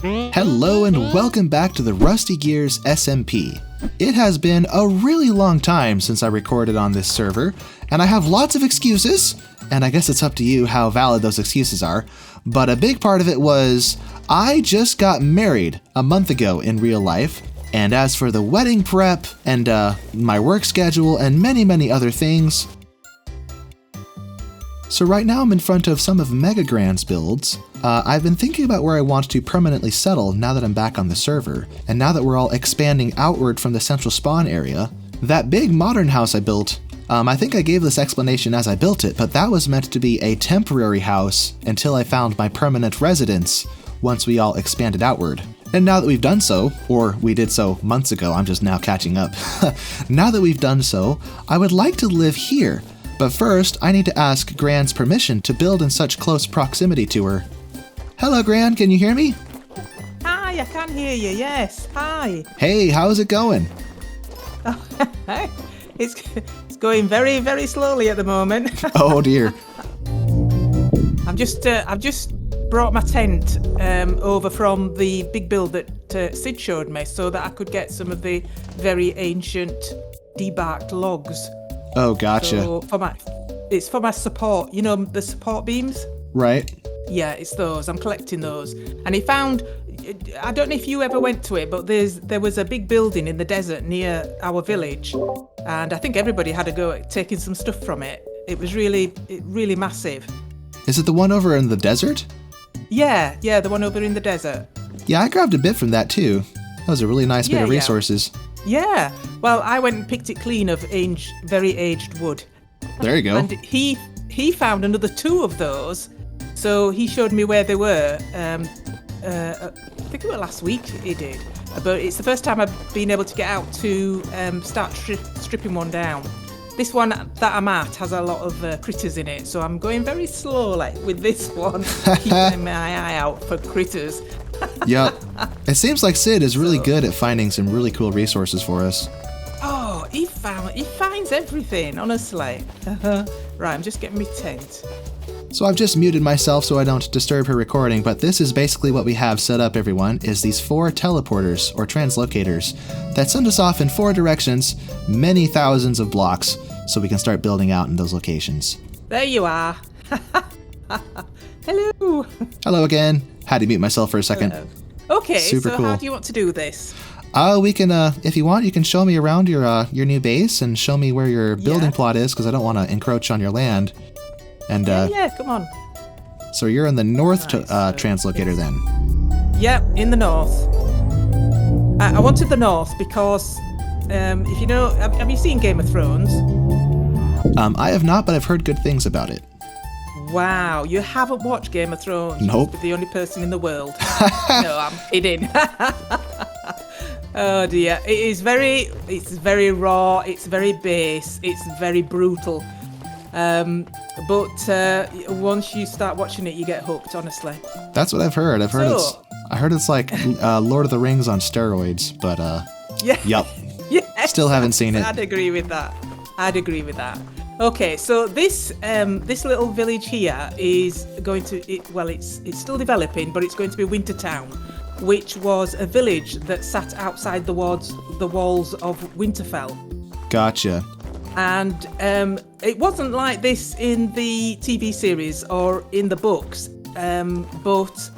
Hello and welcome back to the Rusty Gears SMP. It has been a really long time since I recorded on this server, and I have lots of excuses, and I guess it's up to you how valid those excuses are, but a big part of it was I just got married a month ago in real life, and as for the wedding prep and my work schedule and many other things, so right now I'm in front of some of MegaGran's builds. I've been thinking about where I want to permanently settle now that I'm back on the server, and now that we're all expanding outward from the central spawn area. That big modern house I built, I think I gave this explanation as I built it, but that was meant to be a temporary house until I found my permanent residence once we all expanded outward. And now that we've done so, or we did so months ago, I'm just now catching up. Now that we've done so, I would like to live here. But first, I need to ask Gran's permission to build in such close proximity to her. Hello, Gran, can you hear me? Hi, I can hear you, yes. Hi. Hey, how's it going? It's going very slowly at the moment. Oh dear. I've just brought my tent over from the big build that Sid showed me so that I could get some of the very ancient debarked logs. Oh, gotcha. So it's for my support, you know, the support beams? Right. Yeah, it's those. I'm collecting those. And he found, I don't know if you ever went to it, but there was a big building in the desert near our village. And I think everybody had a go at taking some stuff from it. It was really massive. Is it the one over in the desert? Yeah, the one over in the desert. Yeah, I grabbed a bit from that too. That was a really nice bit of resources. Yeah. Well, I went and picked it clean of very aged wood. There you go. And he found another 2 of those. So he showed me where they were. I think it was last week he did. But it's the first time I've been able to get out to start stripping one down. This one that I'm at has a lot of critters in it, so I'm going very slowly with this one, keeping my eye out for critters. Yep. It seems like Sid is really good at finding some really cool resources for us. Oh, he finds everything, honestly. Right, I'm just getting my tent. So I've just muted myself so I don't disturb her recording, but this is basically what we have set up, everyone, is these 4 teleporters, or translocators, that send us off in 4 directions, many thousands of blocks, so we can start building out in those locations. There you are. Hello. Hello again. Had to mute myself for a second. Okay, Super so cool. how do you want to do this? We can, if you want, you can show me around your new base and show me where your building plot is, because I don't want to encroach on your land. And yeah, come on. So you're in the north translocator then? Yep, in the north. I wanted the north because, if you know, have you seen Game of Thrones? I have not, but I've heard good things about it. Wow, you haven't watched Game of Thrones? Nope. You must be the only person in the world. No, I'm kidding. Oh dear, it's very raw, it's very base, it's very brutal. But once you start watching it, you get hooked, honestly. That's what I've heard. I heard it's like Lord of the Rings on steroids, but yeah. Yep. Yes, Still haven't seen it. I'd agree with that. Okay, so this little village here is going to it's still developing, but it's going to be Wintertown, which was a village that sat outside the walls of Winterfell. Gotcha. And it wasn't like this in the TV series or in the books, but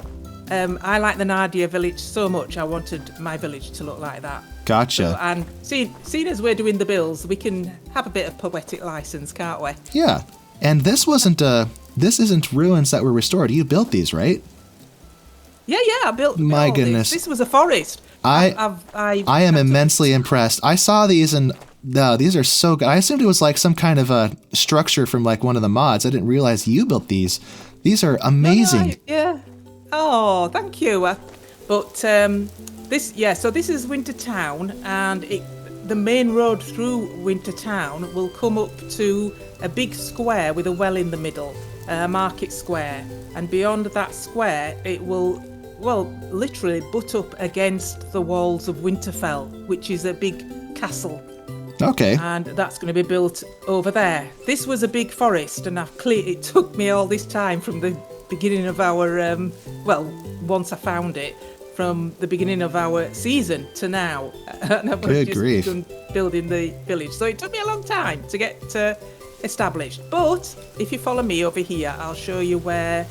I like the Nadia village so much, I wanted my village to look like that. Gotcha. So, and seeing as we're doing the builds, we can have a bit of poetic license, can't we? Yeah. And this isn't ruins that were restored. You built these, right? Yeah, I built. My goodness. This was a forest. I am immensely impressed. I saw these and these are so good. I assumed it was like some kind of a structure from like one of the mods. I didn't realize you built these. These are amazing. Yeah. Oh, thank you. But this is Wintertown, and the main road through Wintertown will come up to a big square with a well in the middle, a market square, and beyond that square it will literally butt up against the walls of Winterfell, which is a big castle. Okay. And that's going to be built over there. This was a big forest, and it took me all this time from the beginning of our, once I found it, from the beginning of our season to now. And I've Good just grief. begun building the village. So it took me a long time to get established. But if you follow me over here, I'll show you where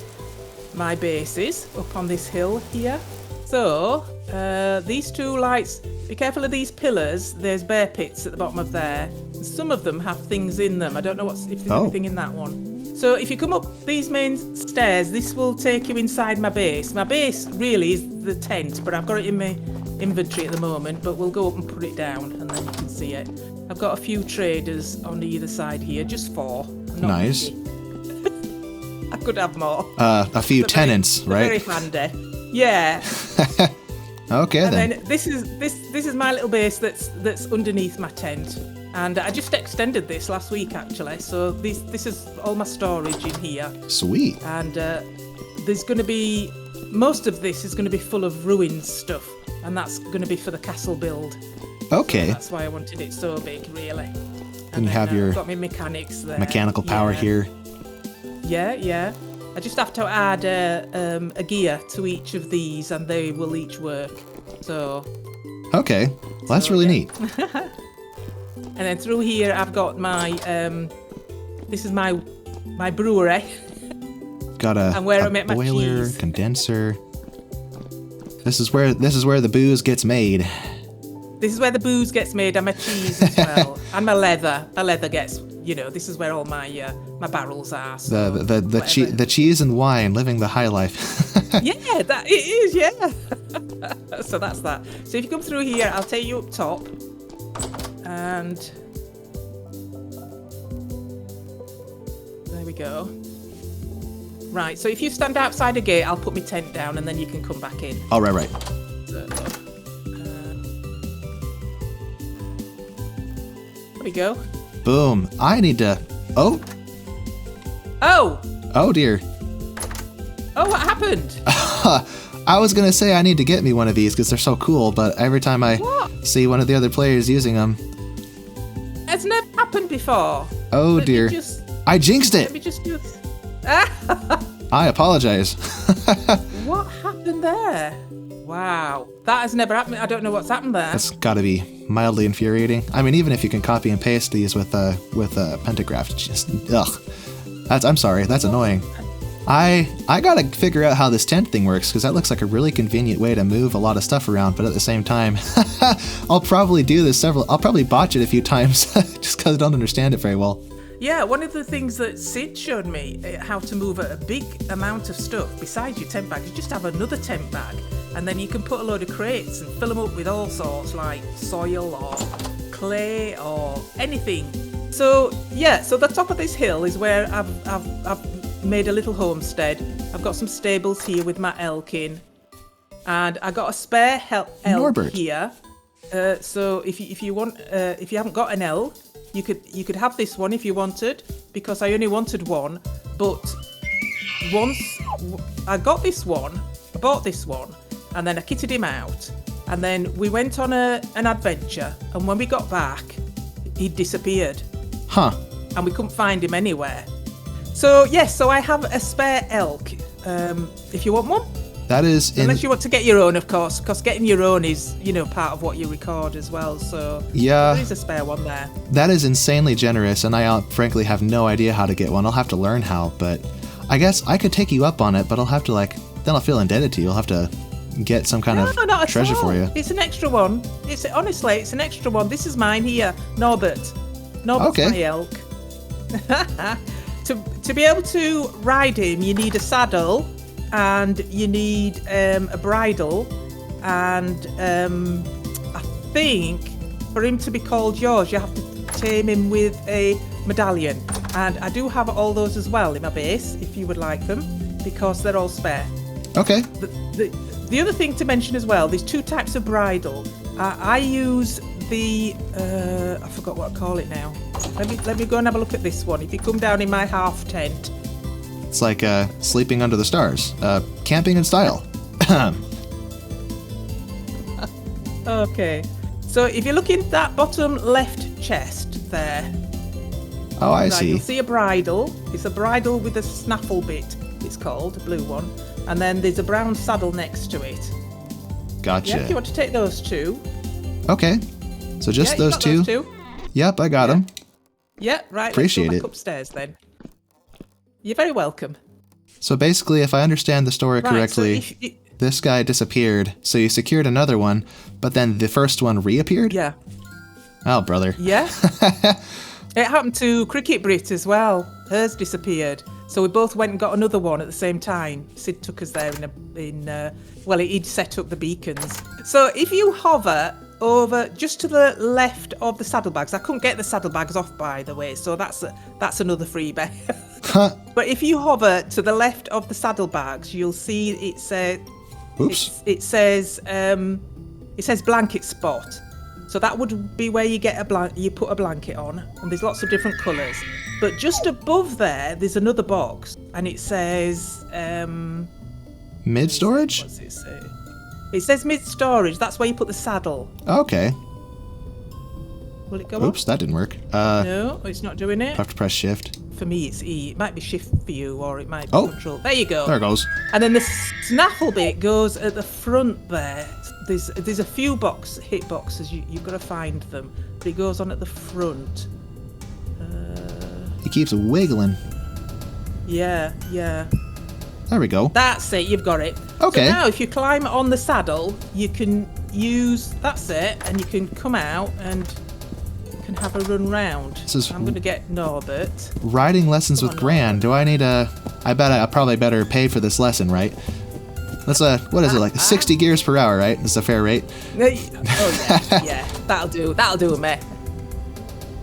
my base is, up on this hill here. So these 2 lights, be careful of these pillars. There's bear pits at the bottom of there. Some of them have things in them. I don't know if there's anything in that one. So if you come up these main stairs, this will take you inside my base. My base really is the tent, but I've got it in my inventory at the moment, but we'll go up and put it down and then you can see it. I've got a few traders on either side here, just 4. Nice. I could have more. A few tenants, right? Very handy. Yeah. Okay, and then. then this is my little base that's underneath my tent. And I just extended this last week, actually. So this is all my storage in here. Sweet. And there's going to be... Most of this is going to be full of ruined stuff. And that's going to be for the castle build. Okay. So that's why I wanted it so big, really. And you have your I've got my mechanics there. mechanical power here. Yeah. I just have to add a gear to each of these, and they will each work. So... Okay. Well, that's really neat. And then through here, I've got my, this is my brewery. Got a where I make my boiler, cheese. condenser. This is where the booze gets made. This is where the booze gets made, and my cheese as well, and my leather. My leather gets, this is where all my my barrels are. So The cheese and wine, living the high life. Yeah, that it is. Yeah. So that's that. So if you come through here, I'll take you up top. And there we go. Right, so if you stand outside a gate, I'll put my tent down and then you can come back in. Oh, right. So, there we go. Boom. I need to... Oh, Oh, dear. Oh, what happened? I was going to say I need to get me one of these because they're so cool, but every time I see one of the other players using them... It's never happened before. Oh, dear. I jinxed it. Let me just do... I apologize. What happened there? Wow. That has never happened. I don't know what's happened there. That's got to be mildly infuriating. I mean, even if you can copy and paste these with pentagraph, just... Ugh. I'm sorry. That's annoying. I gotta figure out how this tent thing works, because that looks like a really convenient way to move a lot of stuff around, but at the same time, I'll probably do this I'll probably botch it a few times, just because I don't understand it very well. Yeah, one of the things that Sid showed me how to move a big amount of stuff besides your tent bag is just have another tent bag, and then you can put a load of crates and fill them up with all sorts, like soil or clay or anything. So yeah, so the top of this hill is where I've made a little homestead. I've got some stables here with my elk in, and I got a spare elk Norbert. here. So if you want, if you haven't got an elk, you could have this one if you wanted, because I only wanted one. But once I got this one, I bought this one, and then I kitted him out, and then we went on an adventure, and when we got back, he'd disappeared. Huh. And we couldn't find him anywhere. So yes, so I have a spare elk. If you want one. That is... Unless you want to get your own, of course, because getting your own is, part of what you record as well. So yeah, there is a spare one there. That is insanely generous, and I frankly have no idea how to get one. I'll have to learn how, but I guess I could take you up on it, but I'll have to then I'll feel indebted to you. I'll have to get some kind of treasure for you. It's an extra one. Honestly, it's an extra one. This is mine here, Norbert's my elk. To be able to ride him, you need a saddle, and you need a bridle, and I think for him to be called yours, you have to tame him with a medallion. And I do have all those as well in my base, if you would like them, because they're all spare. Okay. The other thing to mention as well, there's 2 types of bridle. I use the I forgot what I call it now. Let me go and have a look at this one. If you come down in my half tent, it's like sleeping under the stars, camping in style. Okay, so if you look in that bottom left chest there, oh, I see. You'll see a bridle. It's a bridle with a snaffle bit. It's called a blue one, and then there's a brown saddle next to it. Gotcha. Yeah, if you want to take those 2. Okay. So just those two? Yep, I got them. Yeah, right. Appreciate let's go it. back upstairs then. You're very welcome. So basically, if I understand the story correctly, so this guy disappeared, so you secured another one, but then the first one reappeared? Yeah. Oh, brother. Yeah. It happened to CricketBritt as well. Hers disappeared. So we both went and got another one at the same time. Sid took us there he'd set up the beacons. So if you hover over just to the left of the saddlebags, I couldn't get the saddlebags off, by the way, so that's another freebie. But if you hover to the left of the saddlebags, you'll see it says it says blanket spot. So that would be where you get you put a blanket on, and there's lots of different colours. But just above there's another box, and it says mid storage. What's it say? It says mid storage. That's where you put the saddle. Okay. Will it go? Oops, that didn't work. No, it's not doing it. I have to press shift. For me, it's E. It might be shift for you, or it might be control. There you go. There it goes. And then the snaffle bit goes at the front there. There's a few hit boxes. You've got to find them, but it goes on at the front. He keeps wiggling. Yeah. There we go. That's it. You've got it. Okay. So now, if you climb on the saddle, you can use. That's it, and you can come out and can have a run round. I'm going to get Norbert. Riding lessons with Gran. Do I need a? I bet I probably better pay for this lesson, right? That's what is it, like 60 gears per hour, right? That's a fair rate. Oh yeah, that'll do, mate.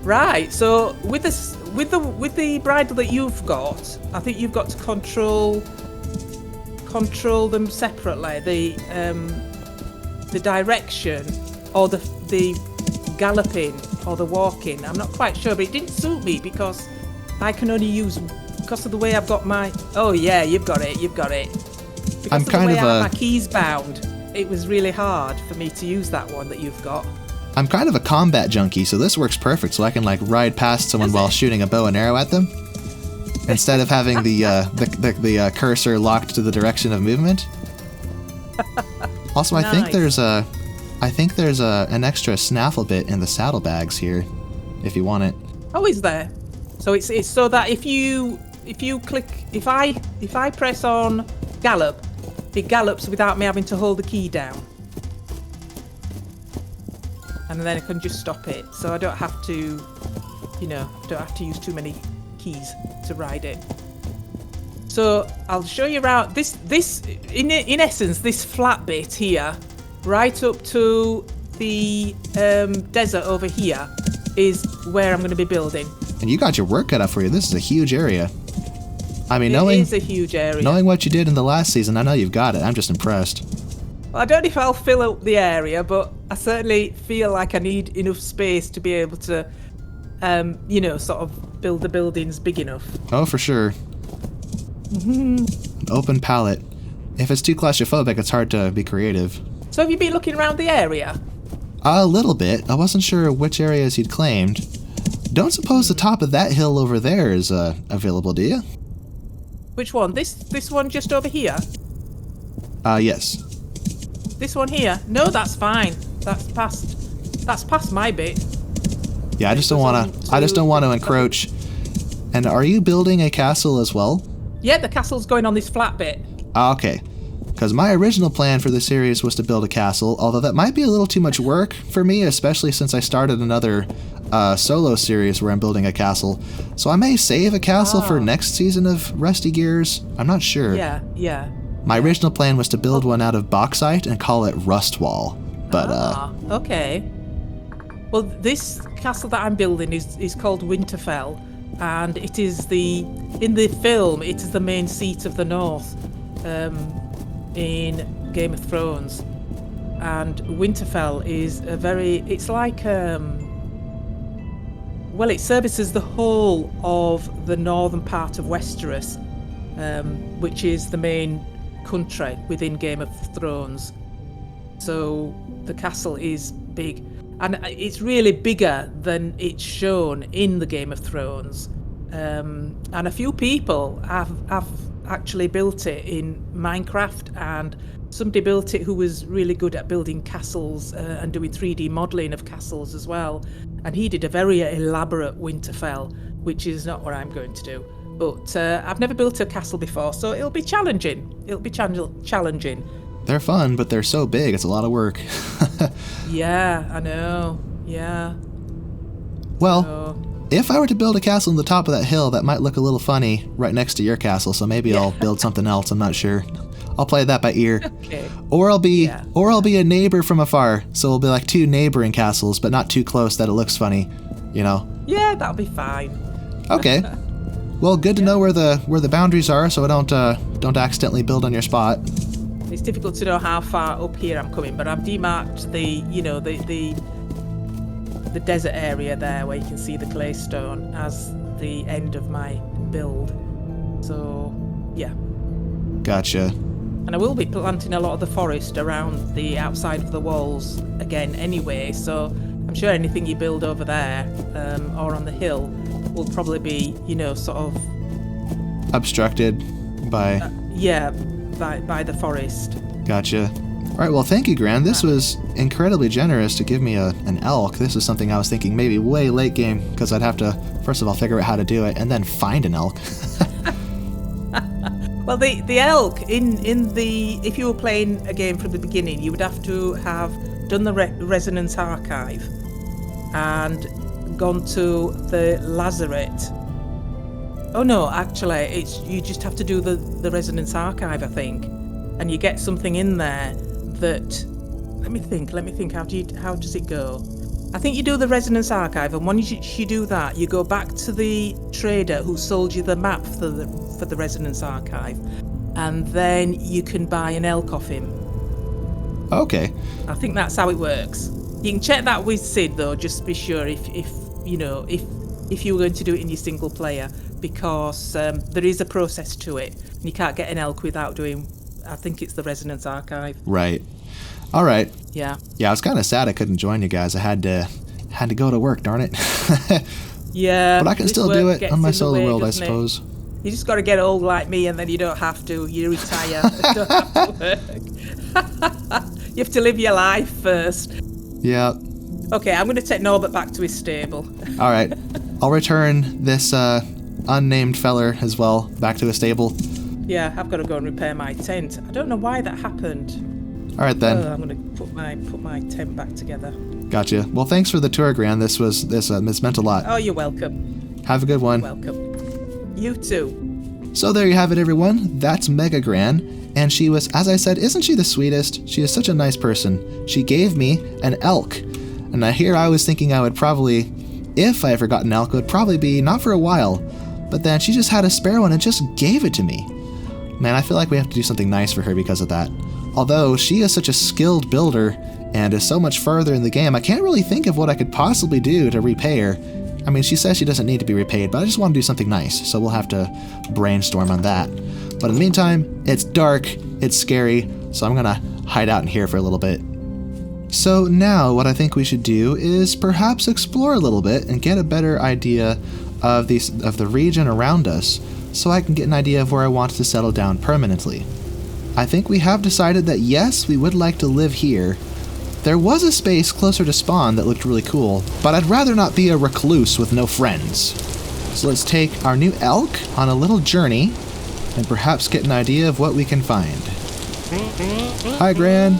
Right, so with the bridle that you've got, I think you've got to control them separately. The direction, or the galloping, or the walking. I'm not quite sure, but it didn't suit me because I can only use because of the way I've got my. Oh yeah, you've got it. Because of the way I have my keys bound, it was really hard for me to use that one that you've got. I'm kind of a combat junkie, so this works perfect. So I can like ride past someone while shooting a bow and arrow at them, instead of having the cursor locked to the direction of movement. Also, I think there's an extra snaffle bit in the saddlebags here, if you want it. Oh, is there? So it's so that if you click, if I press on gallop, it gallops without me having to hold the key down. And then I can just stop it. So I don't have to, use too many keys to ride it. So I'll show you around this in essence, this flat bit here, right up to the desert over here, is where I'm going to be building. And you got your work cut out for you. This is a huge area. I mean, it is a huge area. Knowing what you did in the last season, I know you've got it. I'm just impressed. Well, I don't know if I'll fill up the area, but I certainly feel like I need enough space to be able to, sort of build the buildings big enough. Oh, for sure. An open palette. If it's too claustrophobic, it's hard to be creative. So have you been looking around the area? A little bit. I wasn't sure which areas you'd claimed. Don't suppose the top of that hill over there is available, do you? Which one? This one just over here? Yes. This one here? No, that's fine. That's past my bit. Yeah, I just don't want to encroach. And are you building a castle as well? Yeah, the castle's going on this flat bit. Okay. Because my original plan for the series was to build a castle, although that might be a little too much work for me, especially since I started another solo series where I'm building a castle. So I may save a castle for next season of Rusty Gears. I'm not sure. Yeah. My original plan was to build one out of bauxite and call it Rustwall. But okay. Well, this castle that I'm building is called Winterfell, and it is in the film it is the main seat of the North in Game of Thrones. And Winterfell is it services the whole of the northern part of Westeros, which is the main country within Game of Thrones. So the castle is big, and it's really bigger than it's shown in the Game of Thrones. And a few people have actually built it in Minecraft and somebody built it who was really good at building castles and doing 3D modelling of castles as well. And he did a very elaborate Winterfell, which is not what I'm going to do. But I've never built a castle before, so it'll be challenging. It'll be challenging. They're fun, but they're so big, it's a lot of work. Yeah, I know. Yeah. Well, if I were to build a castle on the top of that hill, that might look a little funny right next to your castle, so maybe I'll build something else, I'm not sure. I'll play that by ear. Okay. Or I'll be a neighbor from afar, so it'll be like two neighboring castles, but not too close that it looks funny, you know? Yeah, that'll be fine. Okay. Well, good to know where the boundaries are, so I don't accidentally build on your spot. It's difficult to know how far up here I'm coming, but I've demarked the desert area there where you can see the claystone as the end of my build. So, yeah. Gotcha. And I will be planting a lot of the forest around the outside of the walls again anyway, so I'm sure anything you build over there or on the hill will probably be, sort of... obstructed by... by the forest. Gotcha. All right, well, thank you, Gran. This was incredibly generous to give me an elk. This is something I was thinking maybe way late game, because I'd have to, first of all, figure out how to do it, and then find an elk. Well, the elk, if you were playing a game from the beginning, you would have to have done the Resonance Archive and gone to the Lazaret. Oh no, actually, you just have to do the Resonance Archive, I think, and you get something in there that. Let me think. How does it go? I think you do the Resonance Archive, and once you do that, you go back to the trader who sold you the map for the Resonance Archive, and then you can buy an elk off him. Okay. I think that's how it works. You can check that with Sid though, just to be sure if you were going to do it in your single player, because there is a process to it, and you can't get an elk without doing. I think it's the Resonance Archive. Right. All right. Yeah. Yeah, I was kind of sad I couldn't join you guys. I had to go to work, darn it. Yeah. But I can still do it on my solo world, I suppose. You just got to get old like me, and then you don't have to. You retire. You don't have to work. You have to live your life first. Yeah. Okay, I'm going to take Norbert back to his stable. All right. I'll return this unnamed feller as well back to his stable. Yeah, I've got to go and repair my tent. I don't know why that happened. All right, then. I'm going to put my tent back together. Gotcha. Well, thanks for the tour, Gran. This meant a lot. Oh, you're welcome. Have a good one. Welcome. You too. So there you have it, everyone. That's MegaGran. And she was, as I said, isn't she the sweetest? She is such a nice person. She gave me an elk. And now here I was thinking I would probably, if I ever got an elk, it would probably be not for a while. But then she just had a spare one and just gave it to me. Man, I feel like we have to do something nice for her because of that. Although she is such a skilled builder and is so much further in the game, I can't really think of what I could possibly do to repay her. I mean, she says she doesn't need to be repaid, but I just want to do something nice, so we'll have to brainstorm on that. But in the meantime, it's dark, it's scary, so I'm gonna hide out in here for a little bit. So now what I think we should do is perhaps explore a little bit and get a better idea of the region around us, so I can get an idea of where I want to settle down permanently. I think we have decided that yes, we would like to live here. There was a space closer to spawn that looked really cool, but I'd rather not be a recluse with no friends. So let's take our new elk on a little journey and perhaps get an idea of what we can find. Hi, Gran.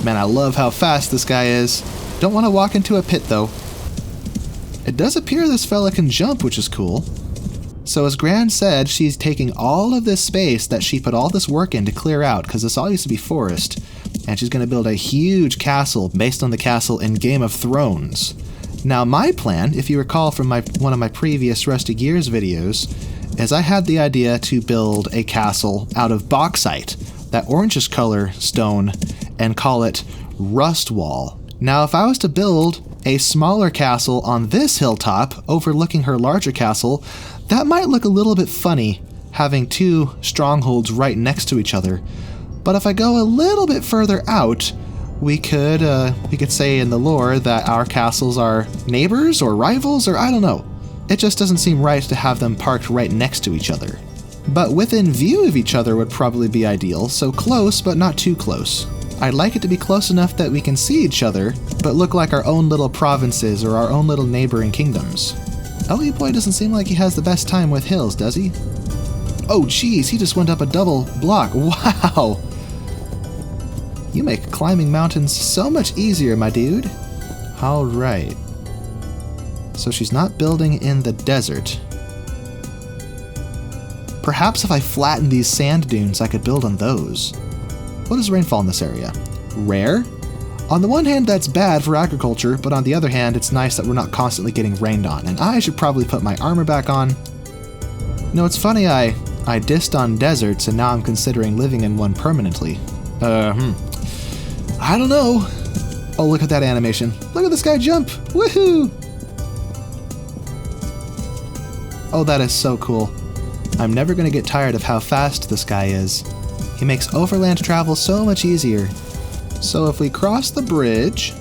Man, I love how fast this guy is. Don't want to walk into a pit, though. It does appear this fella can jump, which is cool. So as Gran said, she's taking all of this space that she put all this work in to clear out, because this all used to be forest, and she's going to build a huge castle based on the castle in Game of Thrones. Now my plan, if you recall from one of my previous Rusty Gears videos, is I had the idea to build a castle out of bauxite, that orangish color stone, and call it Rustwall. Now if I was to build a smaller castle on this hilltop overlooking her larger castle, that might look a little bit funny, having two strongholds right next to each other. But if I go a little bit further out, we could say in the lore that our castles are neighbors or rivals, or I don't know. It just doesn't seem right to have them parked right next to each other. but within view of each other would probably be ideal, so close but not too close. I'd like it to be close enough that we can see each other, but look like our own little provinces or our own little neighboring kingdoms. Ellie Boy doesn't seem like he has the best time with hills, does he? Oh geez, he just went up a double block. Wow! You make climbing mountains so much easier, my dude. Alright. So she's not building in the desert. Perhaps if I flatten these sand dunes, I could build on those. What is rainfall in this area? Rare? On the one hand, that's bad for agriculture, but on the other hand, it's nice that we're not constantly getting rained on, and I should probably put my armor back on. No, it's funny, I dissed on deserts, and now I'm considering living in one permanently. I don't know. Oh, look at that animation. Look at this guy jump! Woohoo! Oh, that is so cool. I'm never gonna get tired of how fast this guy is. He makes overland travel so much easier. So if we cross the bridge,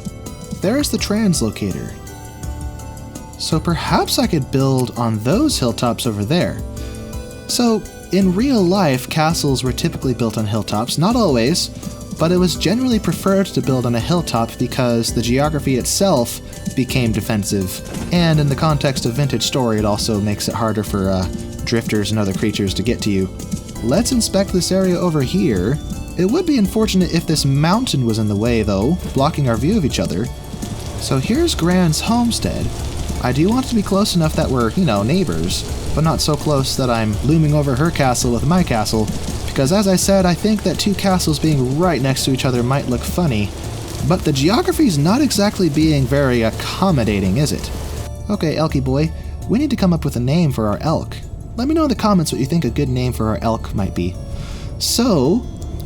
there's the translocator. So perhaps I could build on those hilltops over there. So in real life, castles were typically built on hilltops, not always, but it was generally preferred to build on a hilltop because the geography itself became defensive, and in the context of Vintage Story, it also makes it harder for drifters and other creatures to get to you. Let's inspect this area over here. It would be unfortunate if this mountain was in the way, though, blocking our view of each other. So here's Gran's homestead. I do want it to be close enough that we're, neighbors, but not so close that I'm looming over her castle with my castle, because as I said, I think that two castles being right next to each other might look funny, but the geography's not exactly being very accommodating, is it? Okay, Elky boy, we need to come up with a name for our elk. Let me know in the comments what you think a good name for our elk might be. So,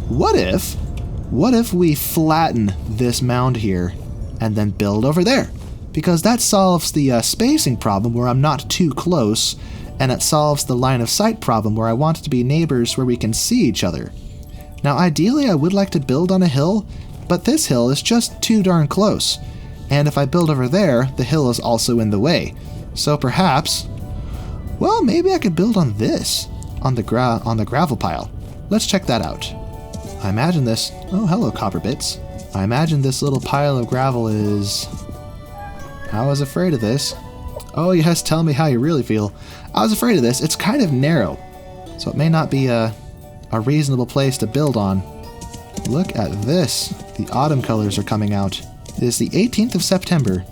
what if we flatten this mound here and then build over there? Because that solves the spacing problem where I'm not too close, and it solves the line of sight problem where I want it to be neighbors where we can see each other. Now ideally I would like to build on a hill, but this hill is just too darn close. And if I build over there, the hill is also in the way. So perhaps, well, maybe I could build on this, on the gravel pile. Let's check that out. I imagine this, oh hello copper bits. I imagine this little pile of gravel is, I was afraid of this. Oh yes, tell me how you really feel. I was afraid of this. It's kind of narrow, so it may not be a reasonable place to build on. Look at this. The autumn colors are coming out. It is the 18th of September.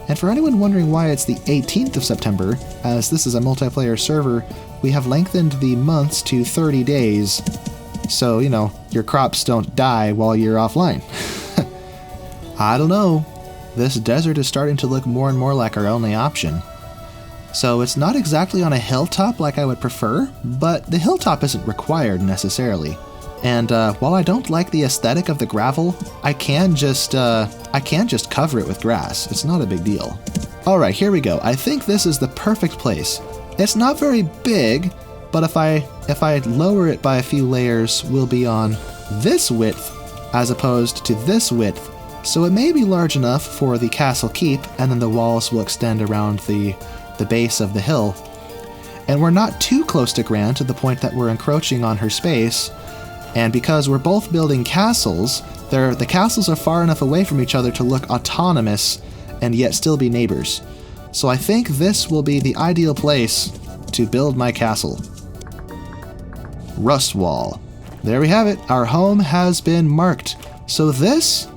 And for anyone wondering why it's the 18th of September, as this is a multiplayer server, we have lengthened the months to 30 days. So, your crops don't die while you're offline. I don't know. This desert is starting to look more and more like our only option. So it's not exactly on a hilltop like I would prefer, but the hilltop isn't required necessarily. And while I don't like the aesthetic of the gravel, I can just cover it with grass. It's not a big deal. All right, here we go. I think this is the perfect place. It's not very big, but if I lower it by a few layers, we'll be on this width as opposed to this width. So it may be large enough for the castle keep, and then the walls will extend around the base of the hill. And we're not too close to Gran to the point that we're encroaching on her space. And because we're both building castles, the castles are far enough away from each other to look autonomous and yet still be neighbors. So I think this will be the ideal place to build my castle. Rust Wall. There we have it. Our home has been marked. So this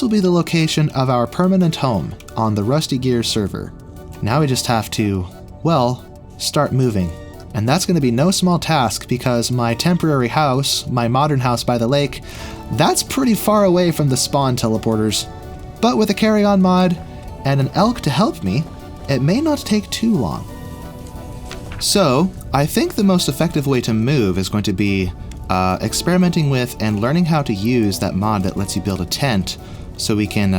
will be the location of our permanent home on the Rusty Gears server. Now we just have to, well, start moving. And that's going to be no small task because my temporary house, my modern house by the lake, that's pretty far away from the spawn teleporters. But with a carry-on mod and an elk to help me, it may not take too long. So, I think the most effective way to move is going to be experimenting with and learning how to use that mod that lets you build a tent so we can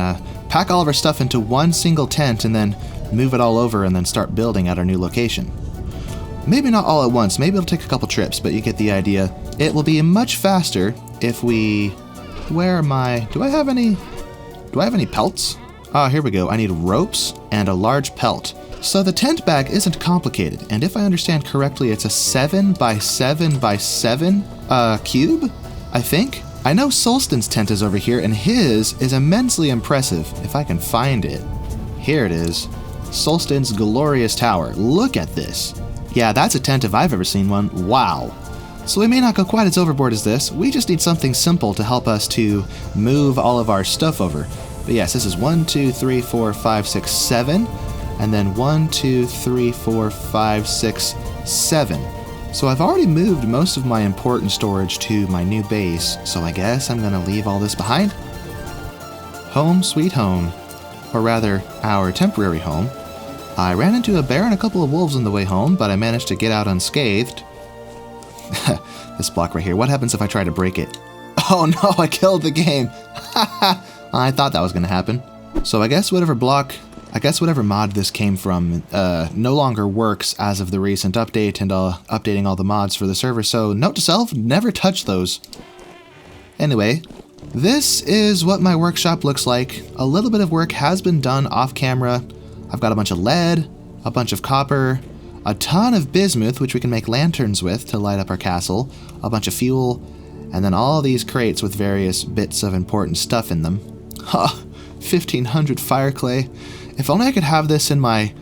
pack all of our stuff into one single tent and then move it all over and then start building at our new location. Maybe not all at once, maybe it'll take a couple trips, but you get the idea. It will be much faster if we... Where am I? Do I have any pelts? Ah, here we go. I need ropes and a large pelt. So the tent bag isn't complicated, and if I understand correctly, it's a 7 by 7 by 7 cube, I think. I know Solstin's tent is over here, and his is immensely impressive, if I can find it. Here it is. Solstin's glorious tower. Look at this. Yeah, that's a tent if I've ever seen one. Wow. So we may not go quite as overboard as this. We just need something simple to help us to move all of our stuff over. But yes, this is 1, 2, 3, 4, 5, 6, 7. And then 1, 2, 3, 4, 5, 6, 7. So I've already moved most of my important storage to my new base, so I guess I'm gonna leave all this behind. Home sweet home. Or rather, our temporary home. I ran into a bear and a couple of wolves on the way home, but I managed to get out unscathed. This block right here, what happens if I try to break it? Oh no, I killed the game! I thought that was gonna happen. So I guess whatever mod this came from no longer works as of the recent update and updating all the mods for the server, so note to self, never touch those. Anyway, this is what my workshop looks like. A little bit of work has been done off camera. I've got a bunch of lead, a bunch of copper, a ton of bismuth, which we can make lanterns with to light up our castle, a bunch of fuel, and then all these crates with various bits of important stuff in them. Ha! 1500 fire clay. If only I could have this in my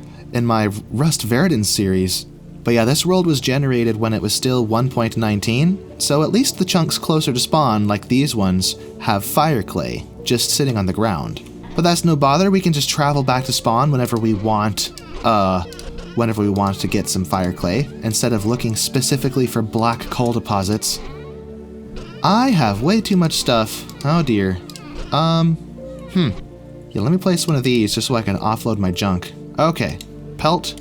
Rust Verdant series. But yeah, this world was generated when it was still 1.19, so at least the chunks closer to spawn, like these ones, have fire clay, just sitting on the ground. But that's no bother, we can just travel back to spawn whenever we want to get some fire clay, instead of looking specifically for black coal deposits. I have way too much stuff. Oh dear. Yeah, let me place one of these just so I can offload my junk. Okay, pelt.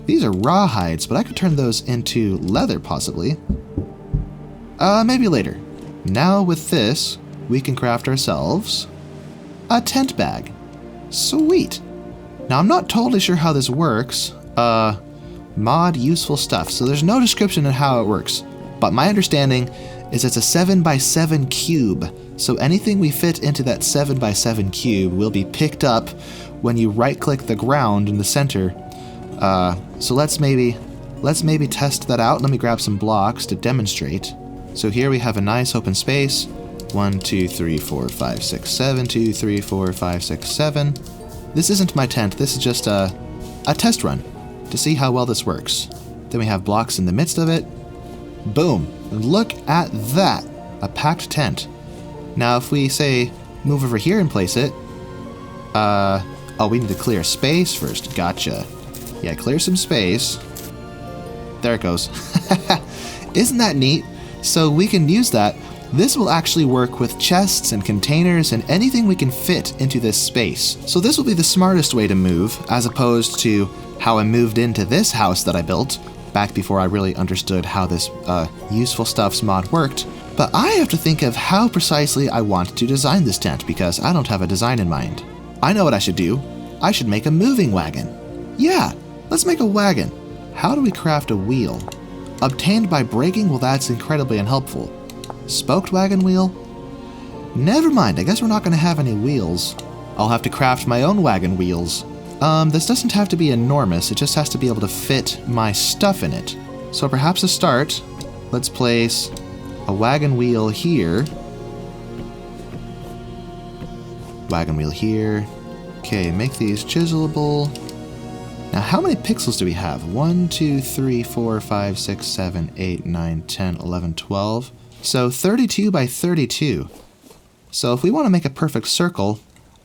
These are raw hides, but I could turn those into leather, possibly. Maybe later. Now with this, we can craft ourselves a tent bag. Sweet. Now I'm not totally sure how this works. Mod useful stuff. So there's no description on how it works, but my understanding is it's a 7 by 7 cube. So anything we fit into that 7 by 7 cube will be picked up when you right-click the ground in the center. So let's maybe test that out. Let me grab some blocks to demonstrate. So here we have a nice open space. 1, 2, 3, 4, 5, 6, 7. 2, 3, 4, 5, 6, 7. This isn't my tent. This is just a test run to see how well this works. Then we have blocks in the midst of it. Boom. Look at that. A packed tent. Now if we say move over here and place it, oh, we need to clear space first. Gotcha. Yeah, clear some space. There it goes. Isn't that neat? So we can use that. This will actually work with chests and containers and anything we can fit into this space. So this will be the smartest way to move, as opposed to how I moved into this house that I built back before I really understood how this useful stuffs mod worked. But I have to think of how precisely I want to design this tent because I don't have a design in mind. I know what I should do. I should make a moving wagon. Yeah, let's make a wagon. How do we craft a wheel? Obtained by breaking? Well, that's incredibly unhelpful. Spoked wagon wheel? Never mind, I guess we're not going to have any wheels. I'll have to craft my own wagon wheels. This doesn't have to be enormous, it just has to be able to fit my stuff in it. So perhaps to start, let's place a wagon wheel here. Wagon wheel here. Okay, make these chiselable. Now how many pixels do we have? 1, 2, 3, 4, 5, 6, 7, 8, 9, 10, 11, 12. So 32 by 32. So if we want to make a perfect circle,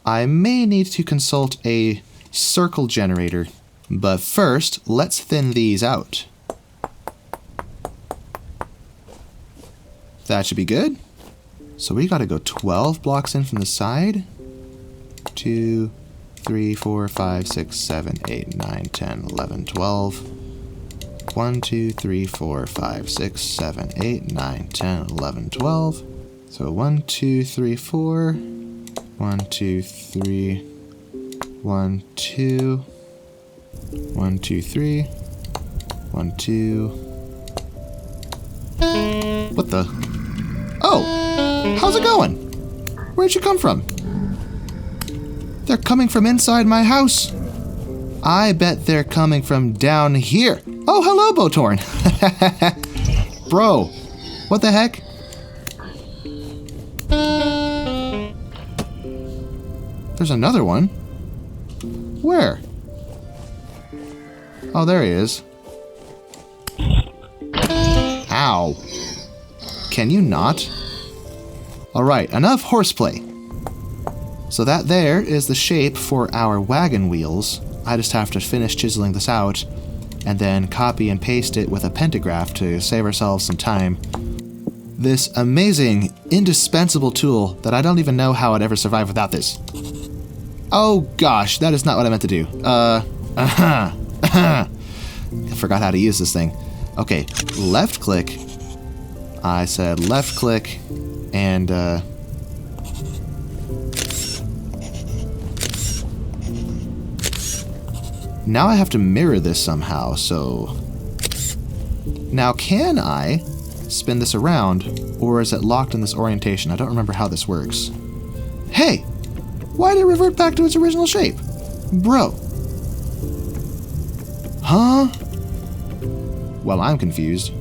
I may need to consult a circle generator. But first, let's thin these out. That should be good. So we gotta go 12 blocks in from the side. 2, 3, 4, 5, 6, 7, 8, 9, 10, 11, 12. 1, 2, 3, 4, 5, 6, 7, 8, 9, 10, 11, 12. So 1, 2, 3, 4. 1, 2, 3. 1, 2. 1, 2, 3. 1, 2. What the? Oh! How's it going? Where'd you come from? They're coming from inside my house. I bet they're coming from down here. Oh, hello, Botorn. Bro, what the heck? There's another one. Where? Oh, there he is. Ow. Can you not? Alright, enough horseplay. So that there is the shape for our wagon wheels. I just have to finish chiseling this out and then copy and paste it with a pentagraph to save ourselves some time. This amazing, indispensable tool that I don't even know how I'd ever survive without this. Oh gosh, that is not what I meant to do. I forgot how to use this thing. Okay, left click. I said left click and now I have to mirror this somehow, so... Now can I spin this around, or is it locked in this orientation? I don't remember how this works. Hey! Why did it revert back to its original shape? Bro. Huh? Well, I'm confused.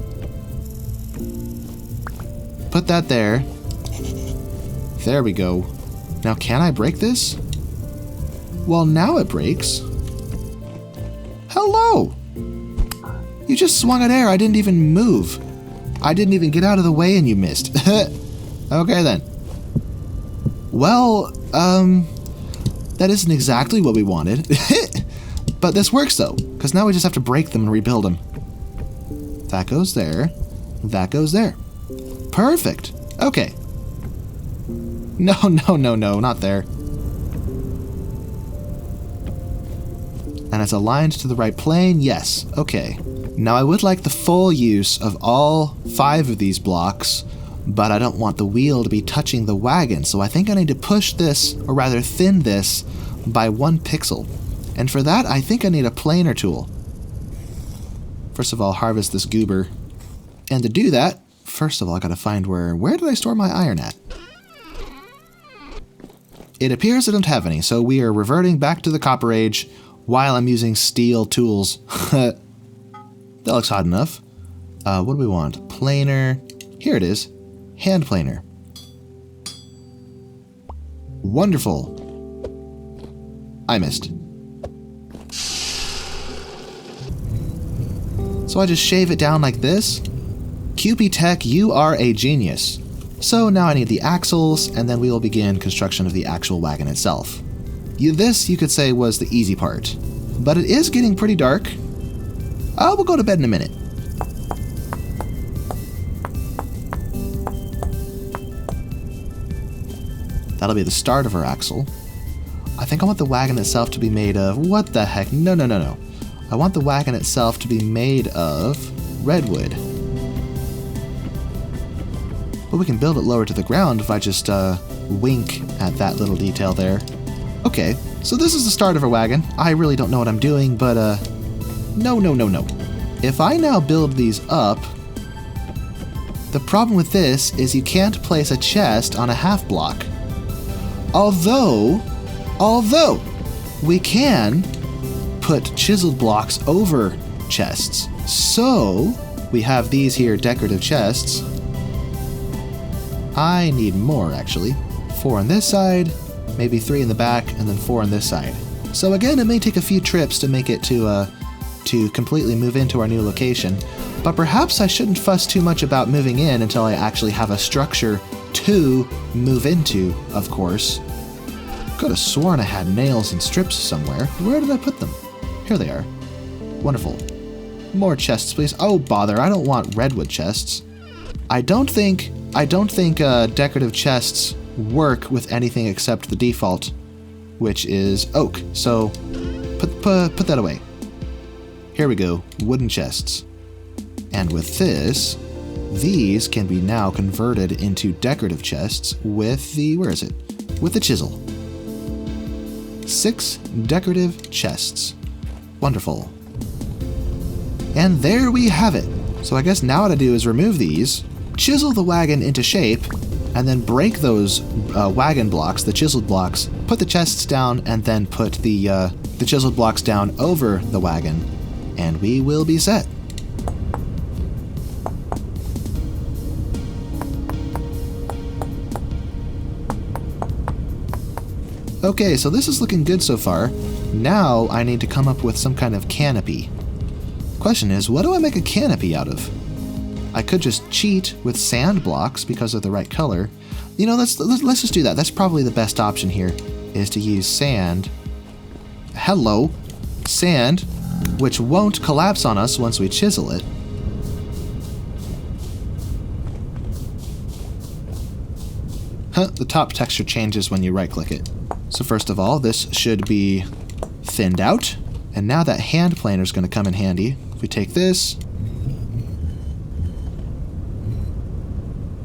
Put that there. There we go. Now can I break this? Well, now it breaks. Hello! You just swung at air. I didn't even move. I didn't even get out of the way and you missed. Okay then. Well, that isn't exactly what we wanted. But this works though, because now we just have to break them and rebuild them. That goes there. That goes there. Perfect. Okay. No, not there. And it's aligned to the right plane? Yes. Okay. Now I would like the full use of all 5 of these blocks, but I don't want the wheel to be touching the wagon, so I think I need to push this, or rather thin this, by 1 pixel. And for that, I think I need a planer tool. First of all, harvest this goober. And to do that, first of all, I gotta find where did I store my iron at? It appears I don't have any, so we are reverting back to the Copper Age while I'm using steel tools. That looks odd enough. What do we want? Planer. Here it is. Hand planer. Wonderful. I missed. So I just shave it down like this. QPTECH, you are a genius. So now I need the axles, and then we will begin construction of the actual wagon itself. This, you could say, was the easy part. But it is getting pretty dark. We'll go to bed in a minute. That'll be the start of our axle. I think I want the wagon itself to be made of... What the heck? No. I want the wagon itself to be made of redwood. But we can build it lower to the ground if I just wink at that little detail there. Okay, so this is the start of our wagon. I really don't know what I'm doing, but no. If I now build these up, the problem with this is you can't place a chest on a half block. Although, we can put chiseled blocks over chests. So, we have these here decorative chests. I need more, actually. 4 on this side, maybe 3 in the back, and then 4 on this side. So again, it may take a few trips to make it to completely move into our new location, but perhaps I shouldn't fuss too much about moving in until I actually have a structure to move into, of course. Could have sworn I had nails and strips somewhere. Where did I put them? Here they are. Wonderful. More chests, please. Oh, bother, I don't want redwood chests. I don't think decorative chests work with anything except the default, which is oak. So put that away. Here we go, wooden chests. And with this, these can be now converted into decorative chests with the, where is it? With the chisel. 6 decorative chests. Wonderful. And there we have it. So I guess now what I do is remove these, chisel the wagon into shape, and then break those wagon blocks, the chiseled blocks, put the chests down, and then put the the chiseled blocks down over the wagon, and we will be set. Okay, so this is looking good so far. Now I need to come up with some kind of canopy. Question is, what do I make a canopy out of? I could just cheat with sand blocks because of the right color. You know, let's just do that. That's probably the best option here, is to use sand. Hello, sand, which won't collapse on us once we chisel it. Huh, the top texture changes when you right-click it. So first of all, this should be thinned out. And now that hand planer is going to come in handy. If we take this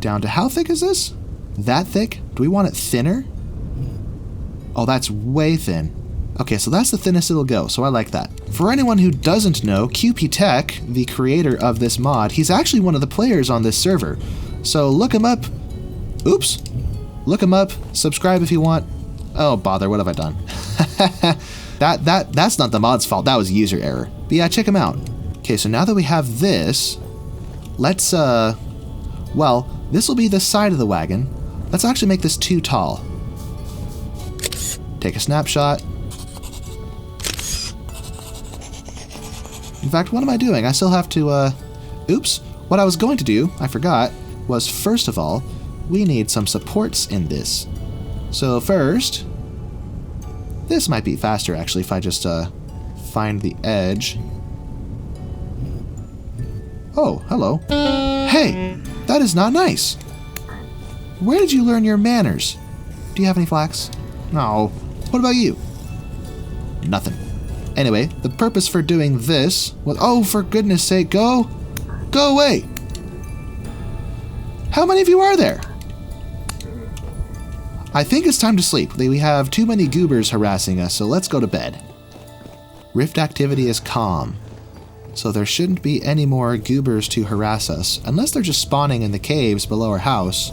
down to how thick is this? That thick? Do we want it thinner? Oh, that's way thin. Okay, so that's the thinnest it'll go, so I like that. For anyone who doesn't know, QPTECH, the creator of this mod, he's actually one of the players on this server. So look him up. Oops. Look him up. Subscribe if you want. Oh, bother, what have I done? That's not the mod's fault. That was user error. But yeah, check him out. Okay, so now that we have this, let's, well, this will be the side of the wagon. Let's actually make this too tall. Take a snapshot. In fact, what am I doing? I still have to, oops. What I was going to do, I forgot, was first of all, we need some supports in this. So first, this might be faster actually if I just, find the edge. Oh, hello. Hey, that is not nice. Where did you learn your manners? Do you have any flax? No. What about you? Nothing. Anyway, the purpose for doing this was... Oh, for goodness sake, go! Go away! How many of you are there? I think it's time to sleep. We have too many goobers harassing us, so let's go to bed. Rift activity is calm. So there shouldn't be any more goobers to harass us, unless they're just spawning in the caves below our house.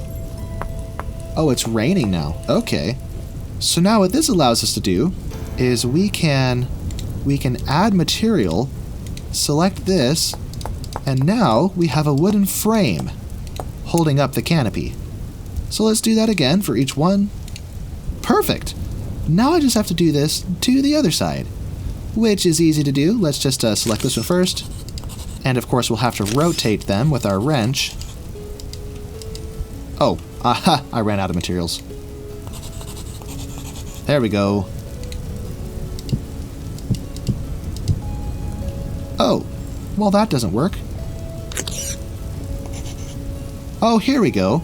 Oh, it's raining now. Okay. So now what this allows us to do is we can add material, select this, and now we have a wooden frame holding up the canopy. So let's do that again for each one. Perfect. Now I just have to do this to the other side, which is easy to do. Let's just select this one first. And of course we'll have to rotate them with our wrench. Oh, aha, I ran out of materials. There we go. Oh, well that doesn't work. Oh, here we go.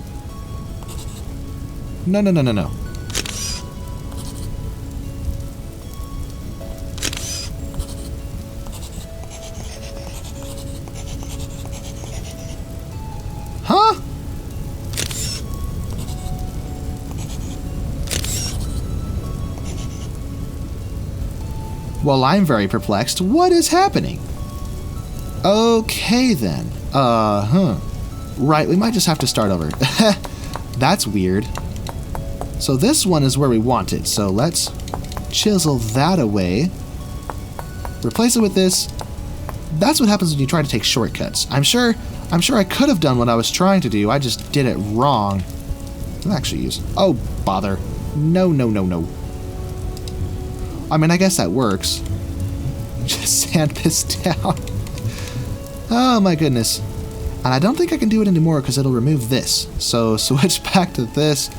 No. Huh? Well, I'm very perplexed. What is happening? Okay, then. Right, we might just have to start over. That's weird. So this one is where we want it, so let's chisel that away. Replace it with this. That's what happens when you try to take shortcuts. I'm sure I could have done what I was trying to do, I just did it wrong. I'll actually use... Oh, bother. No. I mean, I guess that works. Just sand this down. Oh my goodness. And I don't think I can do it anymore because it'll remove this. So switch back to this.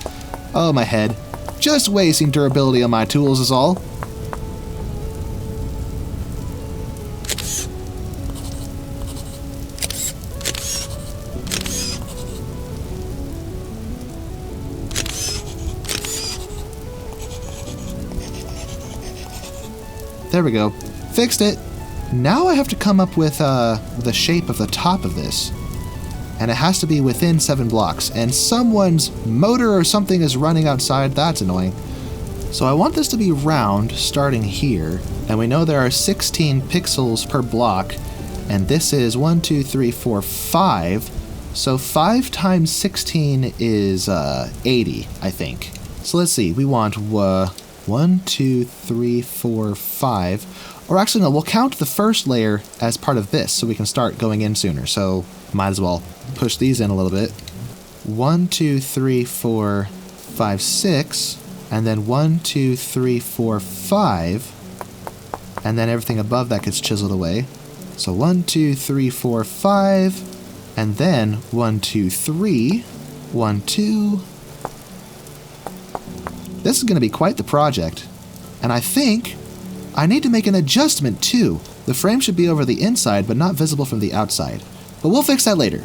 Oh, my head. Just wasting durability on my tools is all. There we go. Fixed it. Now I have to come up with the shape of the top of this. And it has to be within 7 blocks. And someone's motor or something is running outside. That's annoying. So I want this to be round, starting here. And we know there are 16 pixels per block. And this is 1, 2, 3, 4, 5. So 5 times 16 is 80, I think. So let's see. We want 1, 2, 3, 4, 5. Or actually, no, we'll count the first layer as part of this so we can start going in sooner. So might as well push these in a little bit. 1, 2, 3, 4, 5, 6. And then 1, 2, 3, 4, 5. And then everything above that gets chiseled away. So 1, 2, 3, 4, 5. And then 1, 2, 3. 1, 2. This is going to be quite the project. And I think I need to make an adjustment too. The frame should be over the inside, but not visible from the outside. But we'll fix that later.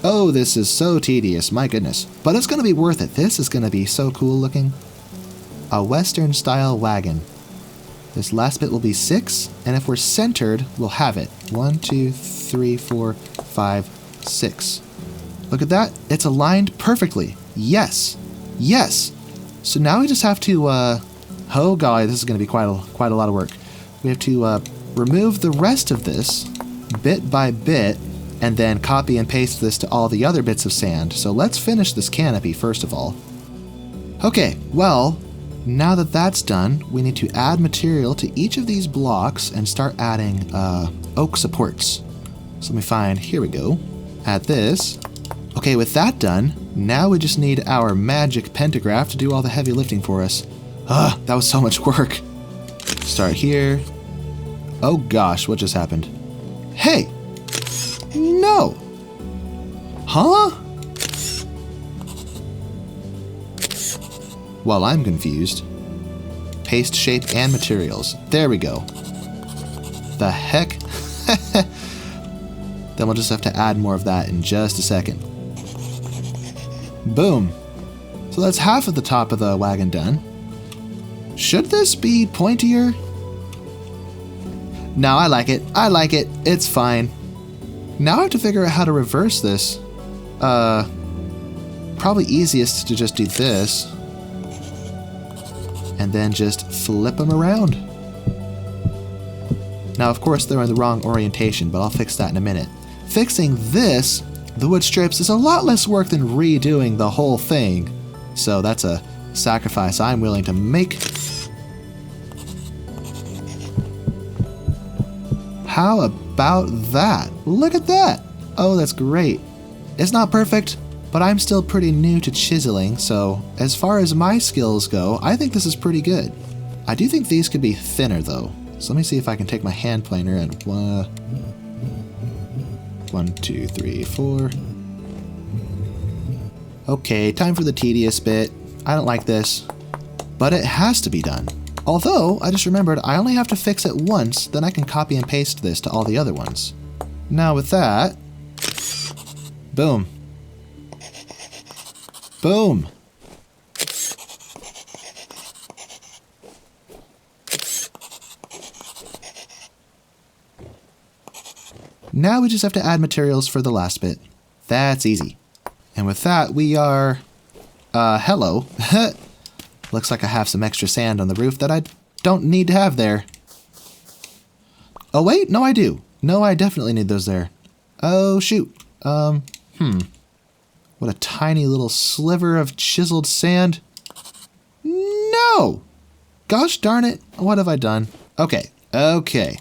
Oh, this is so tedious, my goodness. But it's going to be worth it. This is going to be so cool looking. A Western style wagon. This last bit will be 6, and if we're centered, we'll have it. 1, 2, 3, 4, 5, 6. Look at that. It's aligned perfectly. Yes. Yes. So now we just have to, oh golly, this is going to be quite a lot of work. We have to remove the rest of this bit by bit and then copy and paste this to all the other bits of sand. So let's finish this canopy first of all. Okay, well, now that that's done, we need to add material to each of these blocks and start adding oak supports. So let me find, here we go. Add this. Okay, with that done, now we just need our magic pentagraph to do all the heavy lifting for us. That was so much work. Start here. Oh gosh, what just happened? Hey! No! Huh? Well, I'm confused. Paste shape and materials. There we go. The heck? Then we'll just have to add more of that in just a second. Boom. So that's half of the top of the wagon done. Should this be pointier? No, I like it. I like it. It's fine. Now I have to figure out how to reverse this. Probably easiest to just do this. And then just flip them around. Now, of course, they're in the wrong orientation, but I'll fix that in a minute. Fixing this, the wood strips, is a lot less work than redoing the whole thing. So that's a sacrifice I'm willing to make. How about that? Look at that! Oh, that's great. It's not perfect, but I'm still pretty new to chiseling, so as far as my skills go, I think this is pretty good. I do think these could be thinner though. So let me see if I can take my hand planer and 1, 2, 3, 4. Okay, time for the tedious bit. I don't like this, but it has to be done. Although, I just remembered I only have to fix it once, then I can copy and paste this to all the other ones. Now with that, boom. Boom. Now we just have to add materials for the last bit. That's easy. And with that, we are... hello. Looks like I have some extra sand on the roof that I don't need to have there. Oh wait, no I do. No, I definitely need those there. Oh shoot. What a tiny little sliver of chiseled sand. No! Gosh darn it, what have I done? Okay, okay.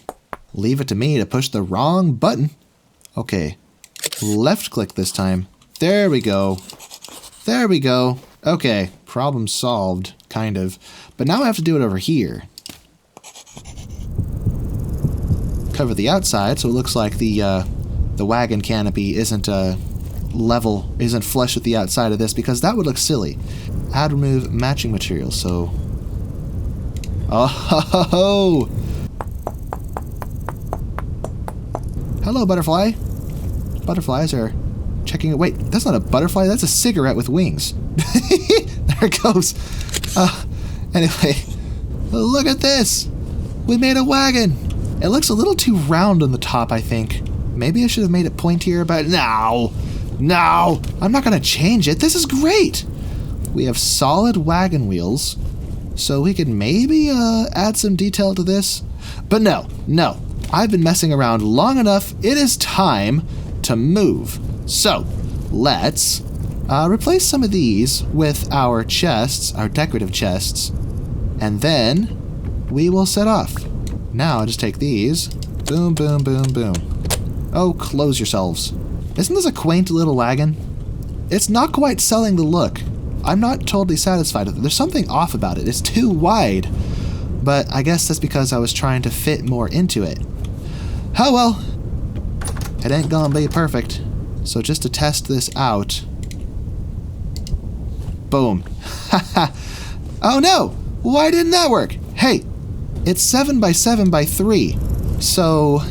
Leave it to me to push the wrong button. Okay, left click this time. There we go. There we go. Okay, problem solved, kind of. But now I have to do it over here. Cover the outside so it looks like the wagon canopy isn't level, isn't flush with the outside of this, because that would look silly. Add remove matching materials, so... Oh! Hello, butterfly. Butterflies are checking it. Wait, that's not a butterfly, that's a cigarette with wings. There it goes. Anyway, look at this. We made a wagon. It looks a little too round on the top, I think. Maybe I should have made it pointier, but no. No, I'm not going to change it. This is great. We have solid wagon wheels, so we could maybe add some detail to this. But no. I've been messing around long enough. It is time to move. So, let's replace some of these with our chests, our decorative chests. And then we will set off. Now I just take these. Boom, boom, boom, boom. Oh, close yourselves. Isn't this a quaint little wagon? It's not quite selling the look. I'm not totally satisfied with it. There's something off about it. It's too wide. But I guess that's because I was trying to fit more into it. Oh well. It ain't gonna be perfect. So just to test this out. Boom. Haha. Oh no! Why didn't that work? Hey, it's 7 by 7 by 3. So,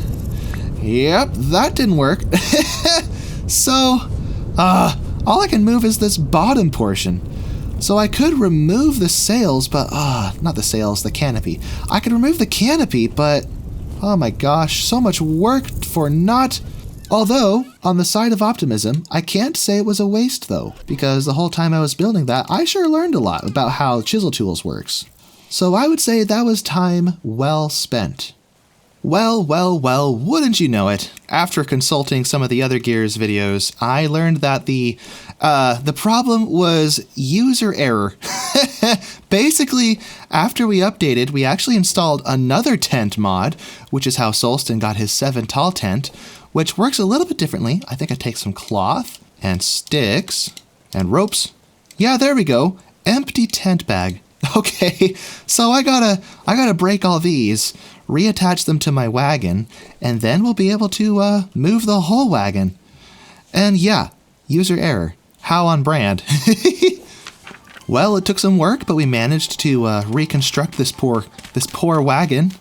yep, that didn't work. So, all I can move is this bottom portion. So I could remove the sails, but, not the sails, the canopy. I could remove the canopy, but, oh my gosh, so much work for not... Although, on the side of optimism, I can't say it was a waste though, because the whole time I was building that, I sure learned a lot about how chisel tools works. So I would say that was time well spent. Well, wouldn't you know it? After consulting some of the other Gears videos, I learned that the problem was user error. Basically, after we updated, we actually installed another tent mod, which is how Solstin got his 7 tall tent, which works a little bit differently. I think I take some cloth and sticks and ropes. Yeah, there we go. Empty tent bag. Okay, so I gotta break all these, reattach them to my wagon, and then we'll be able to move the whole wagon. And yeah, user error. How on brand. Well, it took some work, but we managed to reconstruct this poor wagon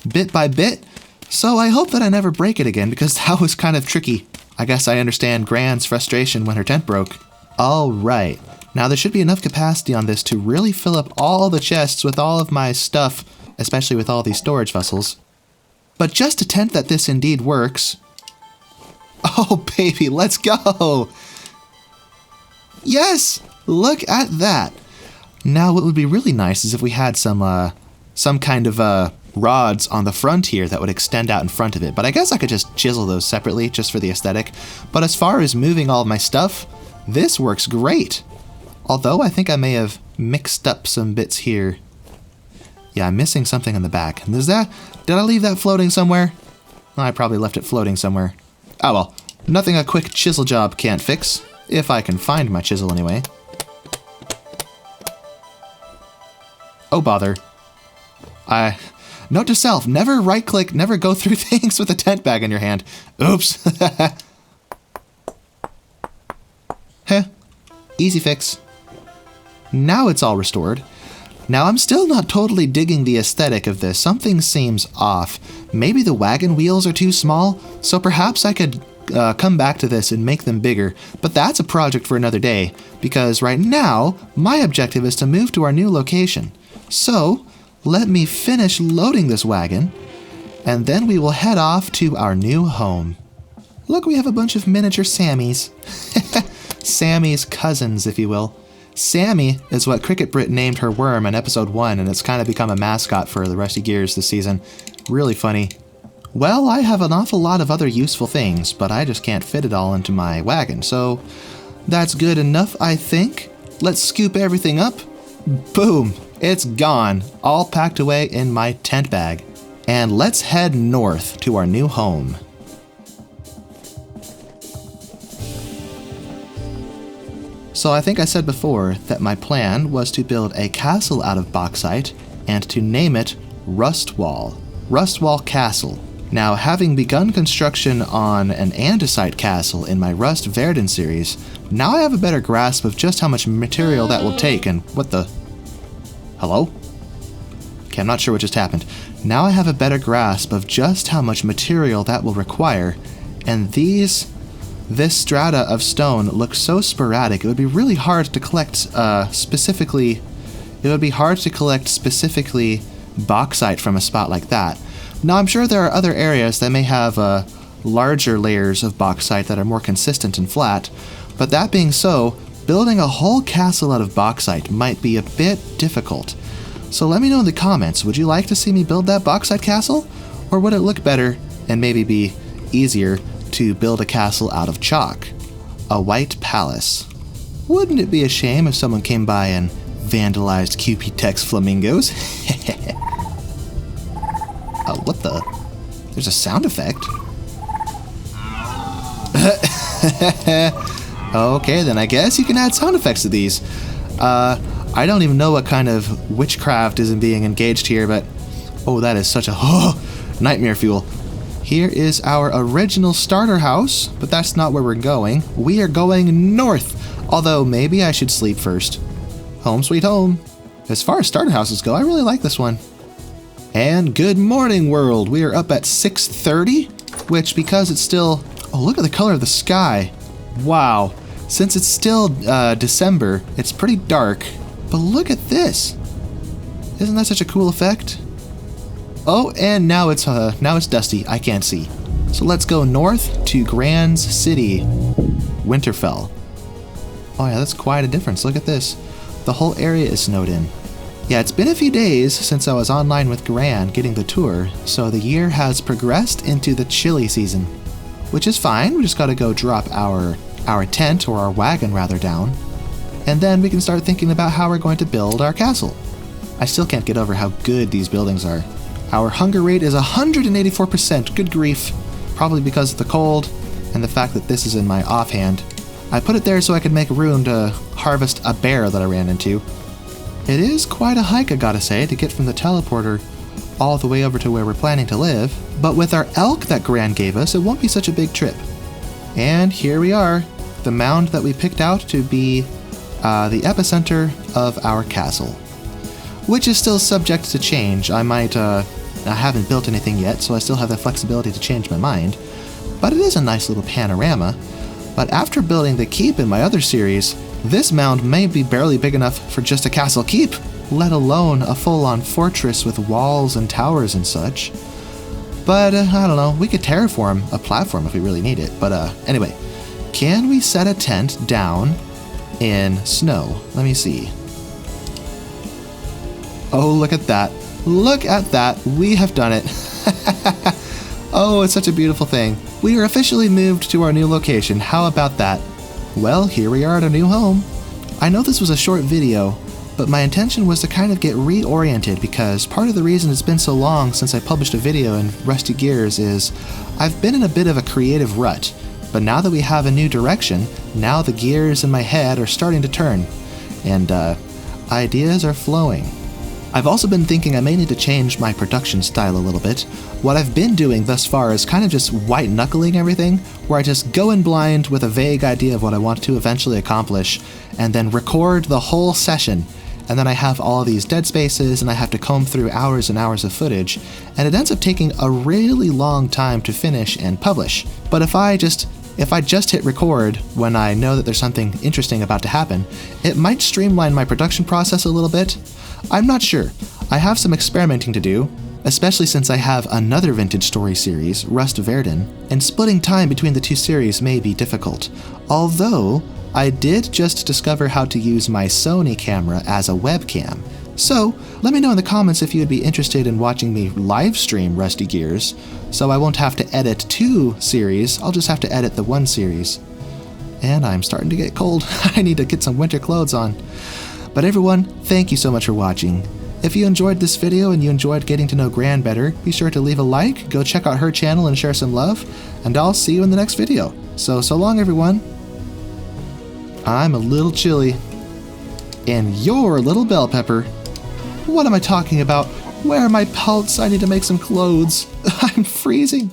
bit by bit. So I hope that I never break it again, because that was kind of tricky. I guess I understand Gran's frustration when her tent broke. All right. Now there should be enough capacity on this to really fill up all the chests with all of my stuff, especially with all these storage vessels. But just to tent that this indeed works... Oh baby, let's go! Yes! Look at that! Now what would be really nice is if we had some kind of rods on the front here that would extend out in front of it. But I guess I could just chisel those separately just for the aesthetic. But as far as moving all of my stuff, this works great! Although I think I may have mixed up some bits here. Yeah, I'm missing something in the back. Did I leave that floating somewhere? I probably left it floating somewhere. Oh well, nothing a quick chisel job can't fix. If I can find my chisel anyway. Oh bother. Note to self, never right click, never go through things with a tent bag in your hand. Oops. Heh. Easy fix. Now it's all restored. Now I'm still not totally digging the aesthetic of this. Something seems off. Maybe the wagon wheels are too small, so perhaps I could come back to this and make them bigger, but that's a project for another day, because right now, my objective is to move to our new location. So, let me finish loading this wagon, and then we will head off to our new home. Look, we have a bunch of miniature Sammys. Sammy's cousins, if you will. Sammy is what CricketBritt named her worm in episode 1, and it's kind of become a mascot for the Rusty Gears this season. Really funny. Well, I have an awful lot of other useful things, but I just can't fit it all into my wagon, so that's good enough, I think. Let's scoop everything up. Boom! It's gone, all packed away in my tent bag. And let's head north to our new home. So I think I said before that my plan was to build a castle out of bauxite and to name it Rustwall. Rustwall Castle. Now, having begun construction on an andesite castle in my Rust Verdun series, now I have a better grasp of just how much material that will take and what the... Hello? Okay, I'm not sure what just happened. Now I have a better grasp of just how much material that will require, and this strata of stone looks so sporadic, it would be really hard to collect specifically bauxite from a spot like that. Now I'm sure there are other areas that may have larger layers of bauxite that are more consistent and flat, but that being so, building a whole castle out of bauxite might be a bit difficult. So let me know in the comments, would you like to see me build that bauxite castle? Or would it look better and maybe be easier to build a castle out of chalk? A white palace. Wouldn't it be a shame if someone came by and vandalized QPTECH flamingos. Oh, what the? There's a sound effect. Okay, then I guess you can add sound effects to these. I don't even know what kind of witchcraft isn't being engaged here, but oh, that is such a nightmare fuel. Here is our original starter house, but that's not where we're going. We are going north, although maybe I should sleep first. Home sweet home. As far as starter houses go, I really like this one. And good morning, world. We are up at 6:30, which because it's still... Oh, look at the color of the sky. Wow. Since it's still December, it's pretty dark. But look at this. Isn't that such a cool effect? Oh, and now it's dusty. I can't see. So let's go north to Gran's city, Winterfell. Oh yeah, that's quite a difference. Look at this. The whole area is snowed in. Yeah, it's been a few days since I was online with Gran getting the tour, so the year has progressed into the chilly season, which is fine. We just gotta go drop our tent, or our wagon rather, down, and then we can start thinking about how we're going to build our castle. I still can't get over how good these buildings are. Our hunger rate is 184%, good grief, probably because of the cold and the fact that this is in my offhand. I put it there so I could make room to harvest a bear that I ran into. It is quite a hike, I gotta say, to get from the teleporter all the way over to where we're planning to live, but with our elk that Gran gave us, it won't be such a big trip. And here we are, the mound that we picked out to be the epicenter of our castle, which is still subject to change. I haven't built anything yet, so I still have the flexibility to change my mind, but it is a nice little panorama. But after building the keep in my other series, this mound may be barely big enough for just a castle keep, let alone a full-on fortress with walls and towers and such. But I don't know, we could terraform a platform if we really need it. But anyway, can we set a tent down in snow? Let me see. Oh, look at that. Look at that. We have done it. Oh, it's such a beautiful thing. We are officially moved to our new location. How about that? Well, here we are at our new home. I know this was a short video, but my intention was to kind of get reoriented because part of the reason it's been so long since I published a video in Rusty Gears is I've been in a bit of a creative rut, but now that we have a new direction, now the gears in my head are starting to turn, and ideas are flowing. I've also been thinking I may need to change my production style a little bit. What I've been doing thus far is kind of just white-knuckling everything, where I just go in blind with a vague idea of what I want to eventually accomplish, and then record the whole session, and then I have all these dead spaces, and I have to comb through hours and hours of footage, and it ends up taking a really long time to finish and publish. But if I just hit record when I know that there's something interesting about to happen, it might streamline my production process a little bit. I'm not sure. I have some experimenting to do, especially since I have another Vintage Story series, Rust Verdun, and splitting time between the two series may be difficult. Although, I did just discover how to use my Sony camera as a webcam. So, let me know in the comments if you would be interested in watching me live stream Rusty Gears, so I won't have to edit 2 series, I'll just have to edit the 1 series. And I'm starting to get cold. I need to get some winter clothes on. But everyone, thank you so much for watching. If you enjoyed this video and you enjoyed getting to know Gran better, be sure to leave a like, go check out her channel and share some love, and I'll see you in the next video. So long everyone. I'm a little chilly. And you're a little bell pepper. What am I talking about? Where are my pelts? I need to make some clothes. I'm freezing.